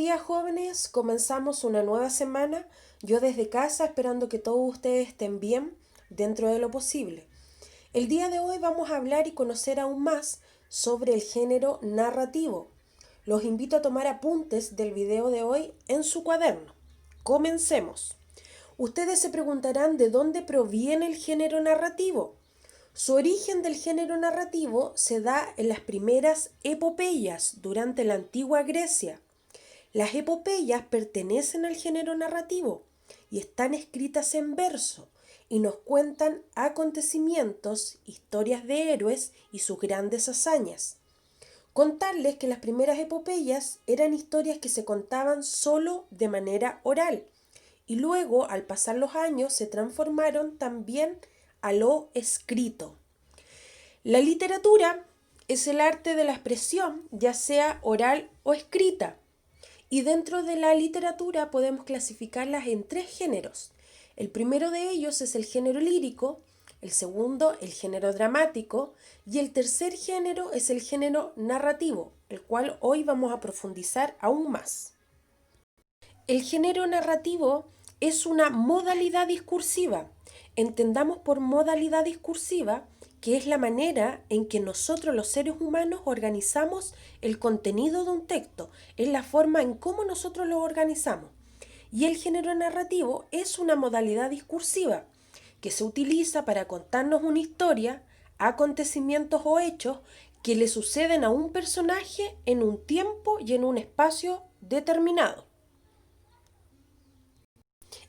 días, jóvenes. Comenzamos una nueva semana. Yo desde casa esperando que todos ustedes estén bien dentro de lo posible. El día de hoy vamos a hablar y conocer aún más sobre el género narrativo. Los invito a tomar apuntes del video de hoy en su cuaderno. Comencemos. Ustedes se preguntarán de dónde proviene el género narrativo. Su origen del género narrativo se da en las primeras epopeyas durante la antigua Grecia. Las epopeyas pertenecen al género narrativo y están escritas en verso y nos cuentan acontecimientos, historias de héroes y sus grandes hazañas. Contarles que las primeras epopeyas eran historias que se contaban solo de manera oral y luego, al pasar los años, se transformaron también a lo escrito. La literatura es el arte de la expresión, ya sea oral o escrita. Y dentro de la literatura podemos clasificarlas en tres géneros. El primero de ellos es el género lírico, el segundo el género dramático y el tercer género es el género narrativo, el cual hoy vamos a profundizar aún más. El género narrativo es una modalidad discursiva. Entendamos por modalidad discursiva que es la manera en que nosotros los seres humanos organizamos el contenido de un texto, es la forma en cómo nosotros lo organizamos. Y el género narrativo es una modalidad discursiva que se utiliza para contarnos una historia, acontecimientos o hechos que le suceden a un personaje en un tiempo y en un espacio determinado.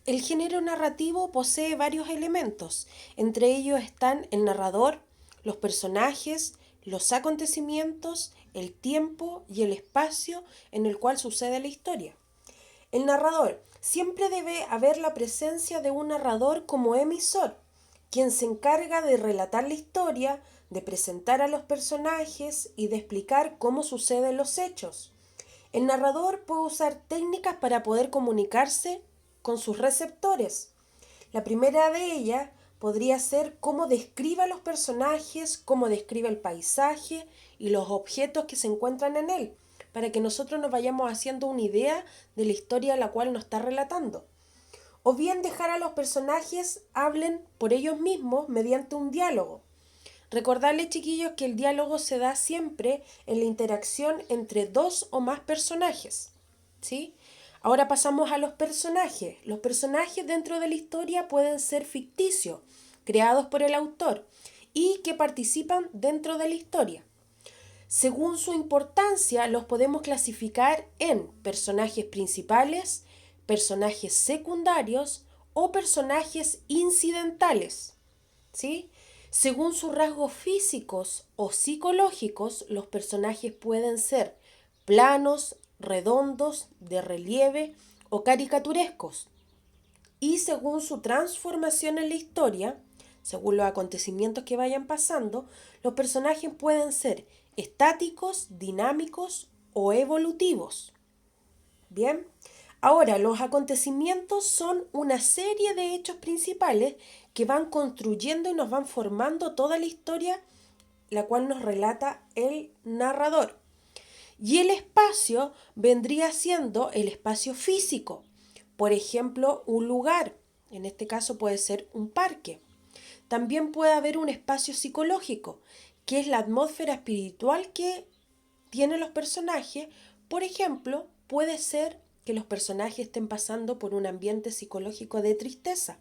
El género narrativo posee varios elementos, entre ellos están el narrador, los personajes, los acontecimientos, el tiempo y el espacio en el cual sucede la historia. El narrador. Siempre debe haber la presencia de un narrador como emisor, quien se encarga de relatar la historia, de presentar a los personajes y de explicar cómo suceden los hechos. El narrador puede usar técnicas para poder comunicarse con sus receptores. La primera de ellas podría ser cómo describe a los personajes, cómo describe el paisaje y los objetos que se encuentran en él, para que nosotros nos vayamos haciendo una idea de la historia a la cual nos está relatando. O bien dejar a los personajes hablen por ellos mismos mediante un diálogo. Recordarles, chiquillos, que el diálogo se da siempre en la interacción entre dos o más personajes, ¿sí? Ahora pasamos a los personajes. Los personajes dentro de la historia pueden ser ficticios, creados por el autor y que participan dentro de la historia. Según su importancia, los podemos clasificar en personajes principales, personajes secundarios o personajes incidentales, ¿sí? Según sus rasgos físicos o psicológicos, los personajes pueden ser planos, redondos, de relieve o caricaturescos. Y según su transformación en la historia, según los acontecimientos que vayan pasando, los personajes pueden ser estáticos, dinámicos o evolutivos. Bien, ahora los acontecimientos son una serie de hechos principales que van construyendo y nos van formando toda la historia, la cual nos relata el narrador. Y el espacio vendría siendo el espacio físico. Por ejemplo, un lugar, en este caso puede ser un parque. También puede haber un espacio psicológico, que es la atmósfera espiritual que tienen los personajes. Por ejemplo, puede ser que los personajes estén pasando por un ambiente psicológico de tristeza.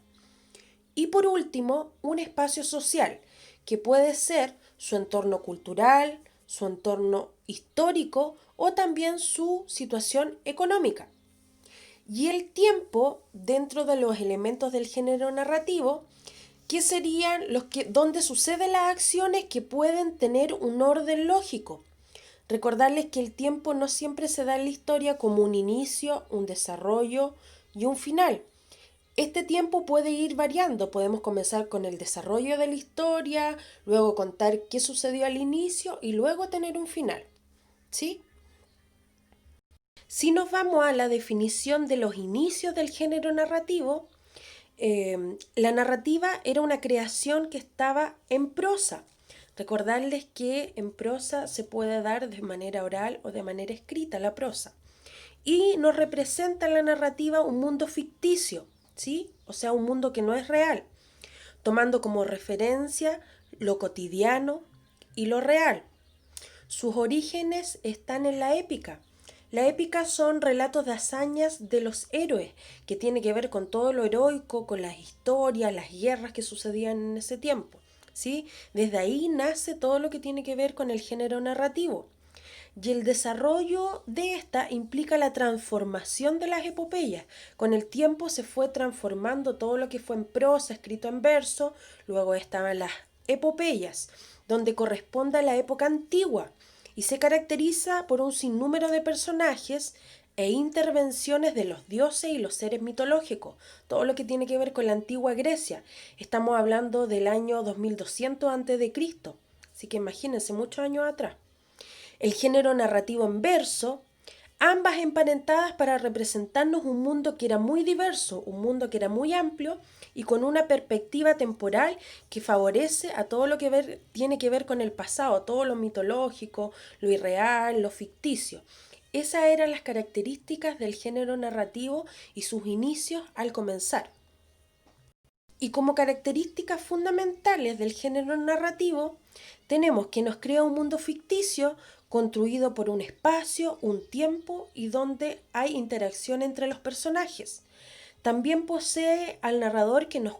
Y por último, un espacio social, que puede ser su entorno cultural, su entorno histórico o también su situación económica. Y el tiempo dentro de los elementos del género narrativo, que serían los que donde suceden las acciones que pueden tener un orden lógico. Recordarles que el tiempo no siempre se da en la historia como un inicio, un desarrollo y un final. Este tiempo puede ir variando, podemos comenzar con el desarrollo de la historia, luego contar qué sucedió al inicio y luego tener un final, ¿sí? Si nos vamos a la definición de los inicios del género narrativo, la narrativa era una creación que estaba en prosa. Recordarles que en prosa se puede dar de manera oral o de manera escrita la prosa. y nos representa en la narrativa un mundo ficticio, ¿sí? O sea, un mundo que no es real, tomando como referencia lo cotidiano y lo real. Sus orígenes están en la épica. La épica son relatos de hazañas de los héroes, que tiene que ver con todo lo heroico, con las historias, las guerras que sucedían en ese tiempo, ¿sí? Desde ahí nace todo lo que tiene que ver con el género narrativo. Y el desarrollo de esta implica la transformación de las epopeyas. Con el tiempo se fue transformando todo lo que fue en prosa, escrito en verso, luego estaban las epopeyas, donde corresponde a la época antigua, y se caracteriza por un sinnúmero de personajes e intervenciones de los dioses y los seres mitológicos, todo lo que tiene que ver con la antigua Grecia. Estamos hablando del año 2200 a.C., así que imagínense, muchos años atrás. El género narrativo en verso, ambas emparentadas para representarnos un mundo que era muy diverso, un mundo que era muy amplio y con una perspectiva temporal que favorece a todo lo que tiene que ver con el pasado, todo lo mitológico, lo irreal, lo ficticio. Esas eran las características del género narrativo y sus inicios al comenzar. Y como características fundamentales del género narrativo, tenemos que nos crea un mundo ficticio construido por un espacio, un tiempo y donde hay interacción entre los personajes. También posee al narrador que nos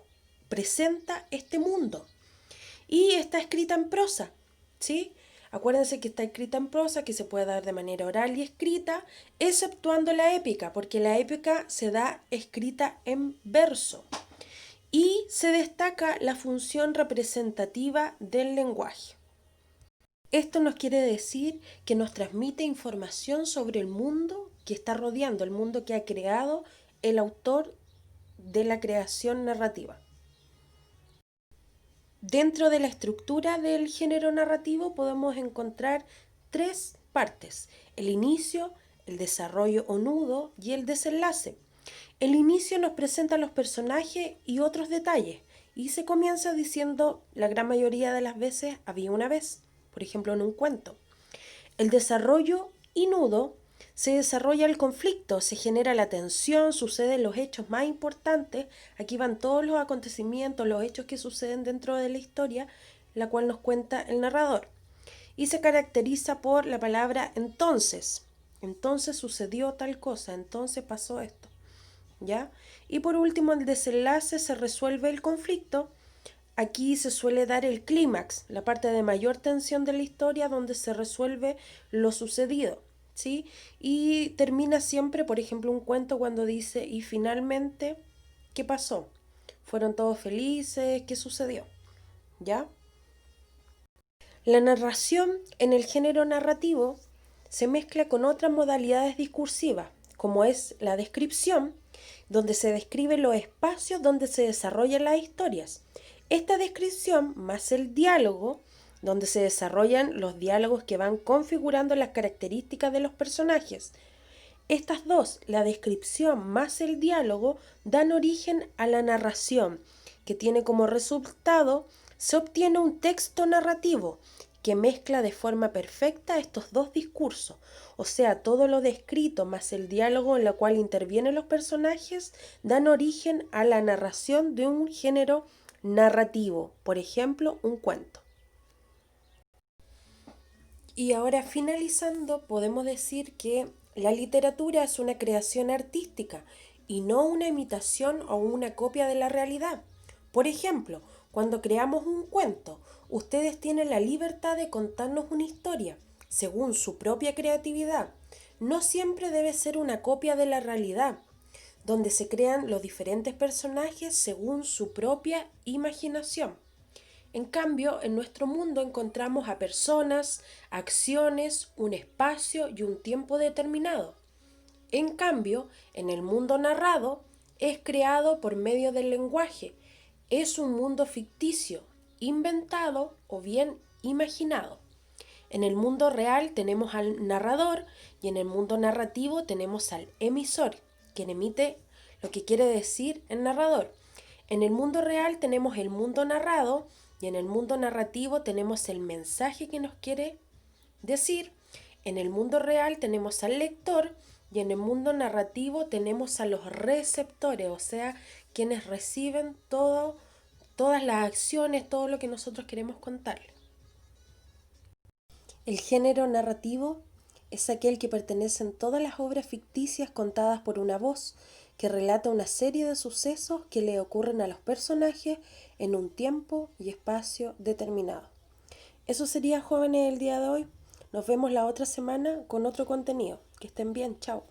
presenta este mundo. Y está escrita en prosa, ¿sí? Acuérdense que está escrita en prosa, que se puede dar de manera oral y escrita, exceptuando la épica, porque la épica se da escrita en verso. Y se destaca la función representativa del lenguaje. Esto nos quiere decir que nos transmite información sobre el mundo que está rodeando, el mundo que ha creado el autor de la creación narrativa. Dentro de la estructura del género narrativo podemos encontrar tres partes: el inicio, el desarrollo o nudo y el desenlace. El inicio nos presenta a los personajes y otros detalles, y se comienza diciendo la gran mayoría de las veces había una vez, por ejemplo en un cuento. El desarrollo y nudo se desarrolla el conflicto, se genera la tensión, suceden los hechos más importantes, aquí van todos los acontecimientos, los hechos que suceden dentro de la historia, la cual nos cuenta el narrador. Y se caracteriza por la palabra entonces. Entonces sucedió tal cosa, entonces pasó esto. ¿Ya? Y por último, el desenlace, se resuelve el conflicto. Aquí se suele dar el clímax, la parte de mayor tensión de la historia donde se resuelve lo sucedido, ¿sí? Y termina siempre, por ejemplo, un cuento cuando dice, y finalmente, ¿qué pasó? ¿Fueron todos felices? ¿Qué sucedió? ¿Ya? La narración en el género narrativo se mezcla con otras modalidades discursivas, como es la descripción, donde se describen los espacios donde se desarrollan las historias. Esta descripción más el diálogo, donde se desarrollan los diálogos que van configurando las características de los personajes. Estas dos, la descripción más el diálogo, dan origen a la narración, que tiene como resultado, se obtiene un texto narrativo que mezcla de forma perfecta estos dos discursos, o sea, todo lo descrito más el diálogo en el cual intervienen los personajes, dan origen a la narración de un género narrativo, por ejemplo, un cuento. Y ahora, finalizando, podemos decir que la literatura es una creación artística y no una imitación o una copia de la realidad. Por ejemplo, cuando creamos un cuento, ustedes tienen la libertad de contarnos una historia según su propia creatividad. No siempre debe ser una copia de la realidad, donde se crean los diferentes personajes según su propia imaginación. En cambio, en nuestro mundo encontramos a personas, acciones, un espacio y un tiempo determinado. En cambio, en el mundo narrado, es creado por medio del lenguaje. Es un mundo ficticio, inventado o bien imaginado. En el mundo real tenemos al narrador y en el mundo narrativo tenemos al emisor, quien emite lo que quiere decir el narrador. En el mundo real tenemos el mundo narrado y en el mundo narrativo tenemos el mensaje que nos quiere decir. En el mundo real tenemos al lector Y en el mundo narrativo tenemos a los receptores, o sea, quienes reciben todas las acciones, todo lo que nosotros queremos contarles. El género narrativo es aquel que pertenecen todas las obras ficticias contadas por una voz, que relata una serie de sucesos que le ocurren a los personajes en un tiempo y espacio determinado. Eso sería, jóvenes, el día de hoy. Nos vemos la otra semana con otro contenido. Que estén bien, chao.